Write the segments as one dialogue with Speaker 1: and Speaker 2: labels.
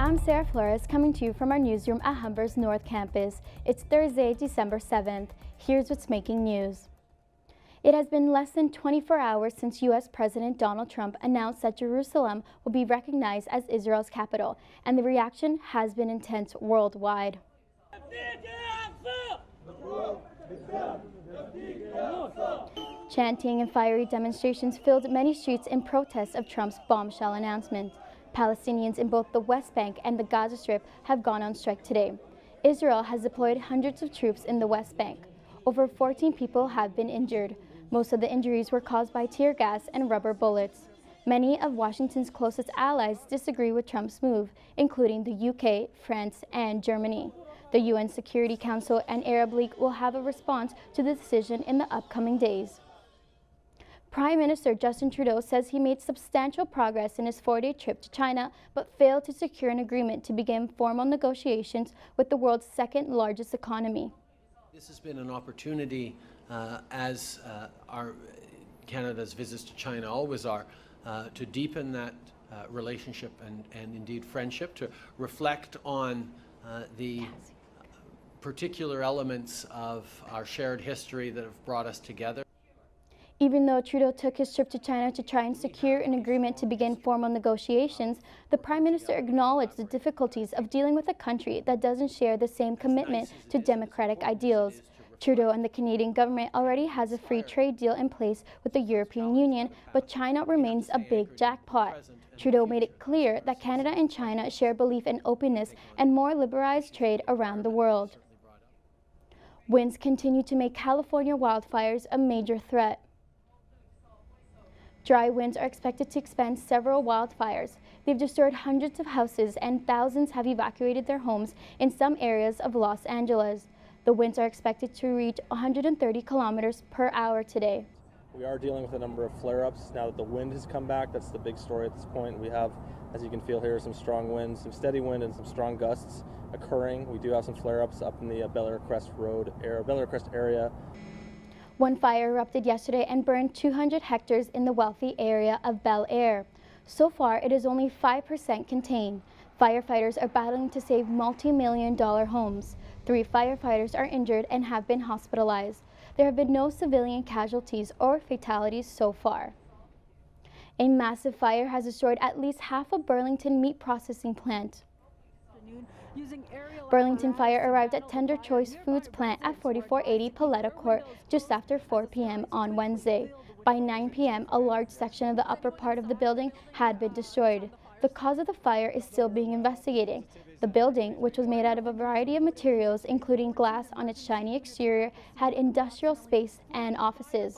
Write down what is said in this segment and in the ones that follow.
Speaker 1: I'm Sarah Flores, coming to you from our newsroom at Humber's North Campus. It's Thursday, December 7th. Here's what's making news. It has been less than 24 hours since U.S. President Donald Trump announced that Jerusalem will be recognized as Israel's capital, and the reaction has been intense worldwide. Chanting and fiery demonstrations filled many streets in protest of Trump's bombshell announcement. Palestinians in both the West Bank and the Gaza Strip have gone on strike today. Israel has deployed hundreds of troops in the West Bank. Over 14 people have been injured. Most of the injuries were caused by tear gas and rubber bullets. Many of Washington's closest allies disagree with Trump's move, including the UK, France, and Germany. The UN Security Council and Arab League will have a response to the decision in the upcoming days. Prime Minister Justin Trudeau says he made substantial progress in his 4-day trip to China, but failed to secure an agreement to begin formal negotiations with the world's second largest economy.
Speaker 2: This has been an opportunity, as Canada's visits to China always are, to deepen that relationship and indeed friendship, to reflect on the particular elements of our shared history that have brought us together.
Speaker 1: Even though Trudeau took his trip to China to try and secure an agreement to begin formal negotiations, the Prime Minister acknowledged the difficulties of dealing with a country that doesn't share the same commitment to democratic ideals. Trudeau and the Canadian government already has a free trade deal in place with the European Union, but China remains a big jackpot. Trudeau made it clear that Canada and China share belief in openness and more liberalized trade around the world. Winds continue to make California wildfires a major threat. Dry winds are expected to expand several wildfires. They've destroyed hundreds of houses and thousands have evacuated their homes in some areas of Los Angeles. The winds are expected to reach 130 kilometers per hour today.
Speaker 3: We are dealing with a number of flare-ups now that the wind has come back. That's the big story at this point. We have, as you can feel here, some strong winds, some steady wind and some strong gusts occurring. We do have some flare-ups up in the Bel Air Crest area.
Speaker 1: One fire erupted yesterday and burned 200 hectares in the wealthy area of Bel Air. So far, it is only 5% contained. Firefighters are battling to save multi-million-dollar homes. 3 firefighters are injured and have been hospitalized. There have been no civilian casualties or fatalities so far. A massive fire has destroyed at least half of Burlington meat processing plant. Burlington Fire arrived at Tender Choice Foods plant at 4480 Paletta Court just after 4 p.m. on Wednesday. By 9 p.m., a large section of the upper part of the building had been destroyed. The cause of the fire is still being investigated. The building, which was made out of a variety of materials, including glass on its shiny exterior, had industrial space and offices.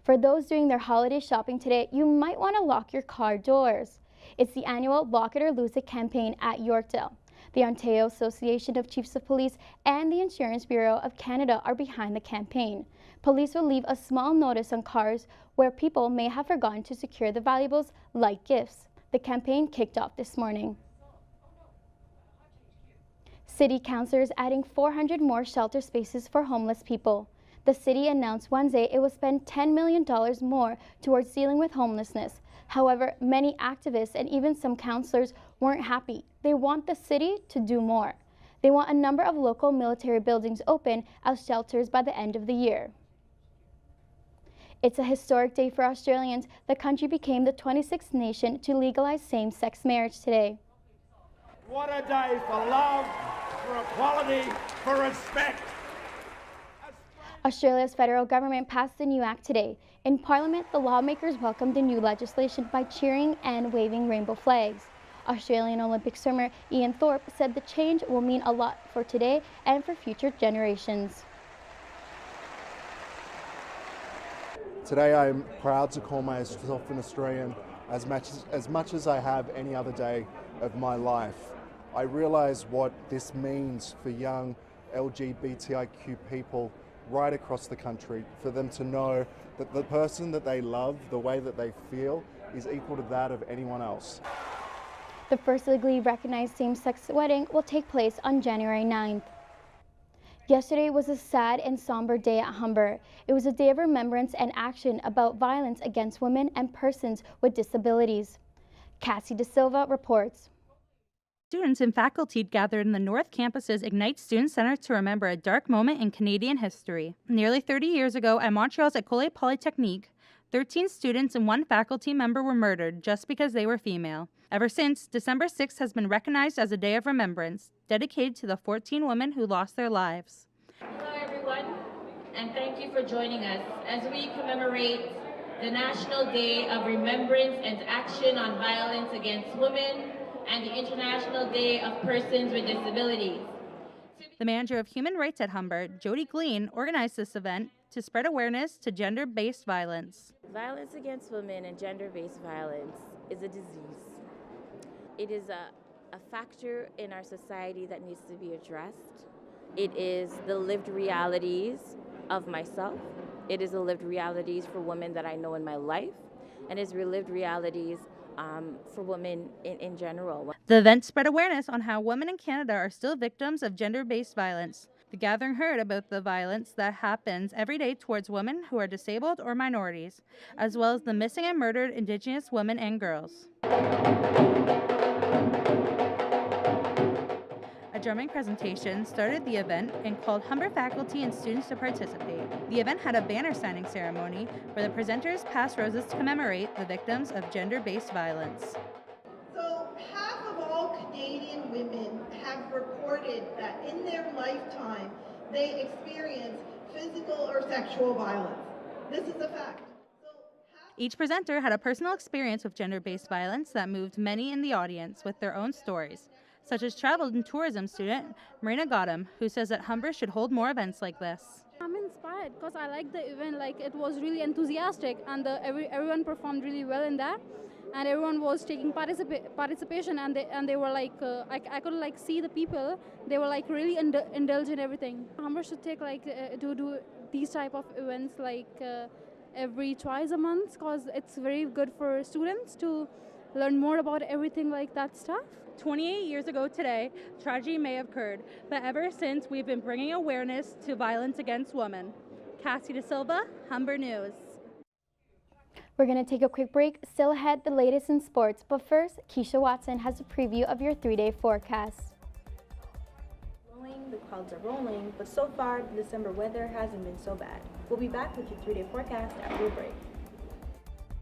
Speaker 1: For those doing their holiday shopping today, you might want to lock your car doors. It's the annual Lock It or Lose It campaign at Yorkdale. The Ontario Association of Chiefs of Police and the Insurance Bureau of Canada are behind the campaign. Police will leave a small notice on cars where people may have forgotten to secure the valuables like gifts. The campaign kicked off this morning. City councillors adding 400 more shelter spaces for homeless people. The city announced Wednesday it will spend $10 million more towards dealing with homelessness. However, many activists and even some councillors weren't happy. They want the city to do more. They want a number of local military buildings open as shelters by the end of the year. It's a historic day for Australians. The country became the 26th nation to legalize same-sex marriage today.
Speaker 4: What a day for love, for equality, for respect.
Speaker 1: Australia's federal government passed a new act today. In Parliament, the lawmakers welcomed the new legislation by cheering and waving rainbow flags. Australian Olympic swimmer Ian Thorpe said the change will mean a lot for today and for future generations.
Speaker 5: Today I'm proud to call myself an Australian as much as I have any other day of my life. I realise what this means for young LGBTIQ people right across the country, for them to know that the person that they love, the way that they feel, is equal to that of anyone else.
Speaker 1: The first legally recognized same-sex wedding will take place on January 9th. Yesterday was a sad and somber day at Humber. It was a day of remembrance and action about violence against women and persons with disabilities. Cassie De Silva reports.
Speaker 6: Students and faculty gathered in the North Campus's Ignite Student Center to remember a dark moment in Canadian history. Nearly 30 years ago, at Montreal's École Polytechnique, 13 students and one faculty member were murdered just because they were female. Ever since, December 6th has been recognized as a day of remembrance, dedicated to the 14 women who lost their lives.
Speaker 7: Hello everyone, and thank you for joining us as we commemorate the National Day of Remembrance and Action on Violence Against Women and the International Day of Persons with Disabilities.
Speaker 6: The manager of Human Rights at Humber, Jody Glean, organized this event to spread awareness to gender-based violence.
Speaker 8: Violence against women and gender-based violence is a disease. It is a factor in our society that needs to be addressed. It is the lived realities of myself. It is the lived realities for women that I know in my life, and it's lived realities for women in general.
Speaker 6: The event spread awareness on how women in Canada are still victims of gender-based violence. The gathering heard about the violence that happens every day towards women who are disabled or minorities, as well as the missing and murdered Indigenous women and girls. A drumming presentation started the event and called Humber faculty and students to participate. The event had a banner signing ceremony where the presenters passed roses to commemorate the victims of gender-based violence.
Speaker 9: So half of all Canadian women have reported that in their lifetime they experience physical or sexual violence. This is a fact.
Speaker 6: Each presenter had a personal experience with gender-based violence that moved many in the audience with their own stories, such as travel and tourism student Marina Gautam, who says that Humber should hold more events like this.
Speaker 10: I'm inspired because I like the event, like it was really enthusiastic and everyone performed really well in that, and everyone was taking participation, and they were like, I could like see the people, they were like really indulge in everything. Humber should take like do these type of events like every twice a month, because it's very good for students to learn more about everything like that stuff.
Speaker 6: 28 years ago today, tragedy may have occurred, but ever since we've been bringing awareness to violence against women. Cassie De Silva, Humber News.
Speaker 1: We're going to take a quick break. Still ahead, the latest in sports, but first, Keisha Watson has a preview of your 3-day forecast.
Speaker 11: The clouds are rolling, but so far the December weather hasn't been so bad. We'll be back with your 3-day forecast after a break.